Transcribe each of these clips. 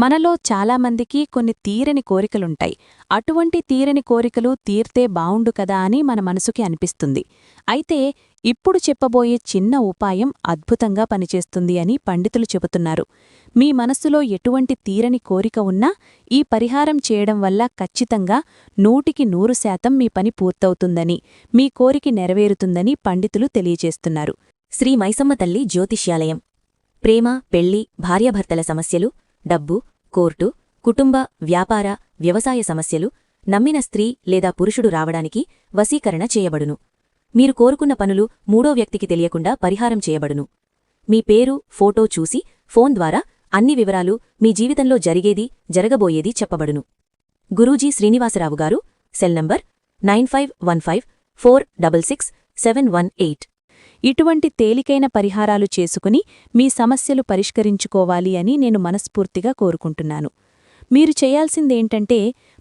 మనలో చాలామందికి కొన్ని తీరని కోరికలుంటాయి. అటువంటి తీరని కోరికలు తీర్తే బావుండు కదా అని మన మనసుకి అనిపిస్తుంది. అయితే ఇప్పుడు చెప్పబోయే చిన్న ఉపాయం అద్భుతంగా పనిచేస్తుంది అని పండితులు చెబుతున్నారు. మీ మనస్సులో ఎటువంటి తీరని కోరిక ఉన్నా ఈ పరిహారం చేయడం వల్ల ఖచ్చితంగా 100% మీ పని పూర్తవుతుందని, మీ కోరిక నెరవేరుతుందని పండితులు తెలియజేస్తున్నారు. శ్రీ మైసమ్మ తల్లి జ్యోతిష్యాలయం. ప్రేమ, పెళ్లి, భార్యాభర్తల సమస్యలు, డబ్బు, కోర్టు, కుటుంబ, వ్యాపార, వ్యవసాయ సమస్యలు, నమ్మిన స్త్రీ లేదా పురుషుడు రావడానికి వశీకరణ చేయబడును. మీరు కోరుకున్న పనులు మూడో వ్యక్తికి తెలియకుండా పరిహారం చేయబడును. మీ పేరు, ఫోటో చూసి ఫోన్ ద్వారా అన్ని వివరాలు, మీ జీవితంలో జరిగేది, జరగబోయేది చెప్పబడును. గురూజీ శ్రీనివాసరావు గారు. Cell number 9515466718. ఇటువంటి తేలికైన పరిహారాలు చేసుకుని మీ సమస్యలు పరిష్కరించుకోవాలి అని నేను మనస్ఫూర్తిగా కోరుకుంటున్నాను. మీరు చేయాల్సిందేంటంటే,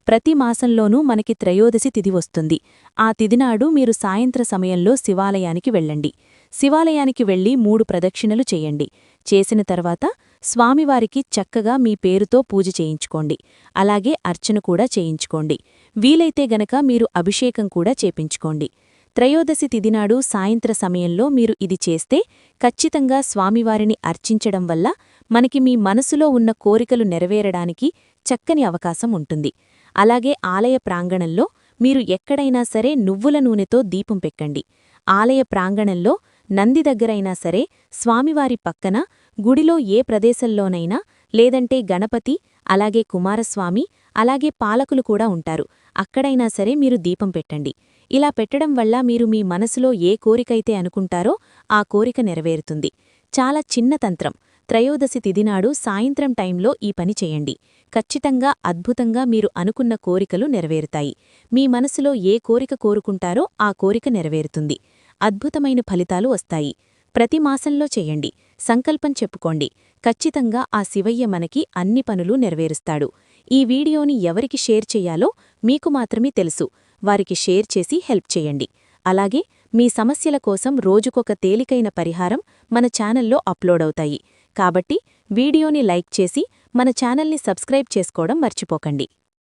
ప్రతి మాసంలోనూ మనకి త్రయోదశి తిథి వస్తుంది. ఆ తిథినాడు మీరు సాయంత్ర సమయంలో శివాలయానికి వెళ్ళండి. శివాలయానికి వెళ్లి 3 ప్రదక్షిణలు చెయ్యండి. చేసిన తర్వాత స్వామివారికి చక్కగా మీ పేరుతో పూజ చేయించుకోండి. అలాగే అర్చన కూడా చేయించుకోండి. వీలైతే గనక మీరు అభిషేకం కూడా చేపించుకోండి. త్రయోదశి తిథినాడు సాయంత్ర సమయంలో మీరు ఇది చేస్తే ఖచ్చితంగా స్వామివారిని అర్చించడం వల్ల మనకి మీ మనసులో ఉన్న కోరికలు నెరవేరడానికి చక్కని అవకాశం ఉంటుంది. అలాగే ఆలయ ప్రాంగణంలో మీరు ఎక్కడైనా సరే నువ్వుల నూనెతో దీపం పెట్టండి. ఆలయ ప్రాంగణంలో నంది దగ్గరైనా సరే, స్వామివారి పక్కన, గుడిలో ఏ ప్రదేశంలోనైనా, లేదంటే గణపతి, అలాగే కుమారస్వామి, అలాగే పాలకులు కూడా ఉంటారు, అక్కడైనా సరే మీరు దీపం పెట్టండి. ఇలా పెట్టడం వల్ల మీరు మీ మనసులో ఏ కోరికైతే అనుకుంటారో ఆ కోరిక నెరవేరుతుంది. చాలా చిన్న తంత్రం. త్రయోదశి తిథినాడు సాయంత్రం టైంలో ఈ పని చేయండి. ఖచ్చితంగా అద్భుతంగా మీరు అనుకున్న కోరికలు నెరవేరుతాయి. మీ మనసులో ఏ కోరిక కోరుకుంటారో ఆ కోరిక నెరవేరుతుంది. అద్భుతమైన ఫలితాలు వస్తాయి. ప్రతి మాసంలో చెయ్యండి. సంకల్పం చెప్పుకోండి. ఖచ్చితంగా ఆ శివయ్య మనకి అన్ని పనులు నెరవేరుస్తాడు. ఈ వీడియోని ఎవరికి షేర్ చెయ్యాలో మీకు మాత్రమే తెలుసు. వారికి షేర్ చేసి హెల్ప్ చేయండి. అలాగే మీ సమస్యల కోసం రోజుకొక తేలికైన పరిహారం మన ఛానల్లో అప్లోడ్ అవుతాయి. కాబట్టి వీడియోని లైక్ చేసి మన ఛానల్ని సబ్స్క్రైబ్ చేసుకోవడం మర్చిపోకండి.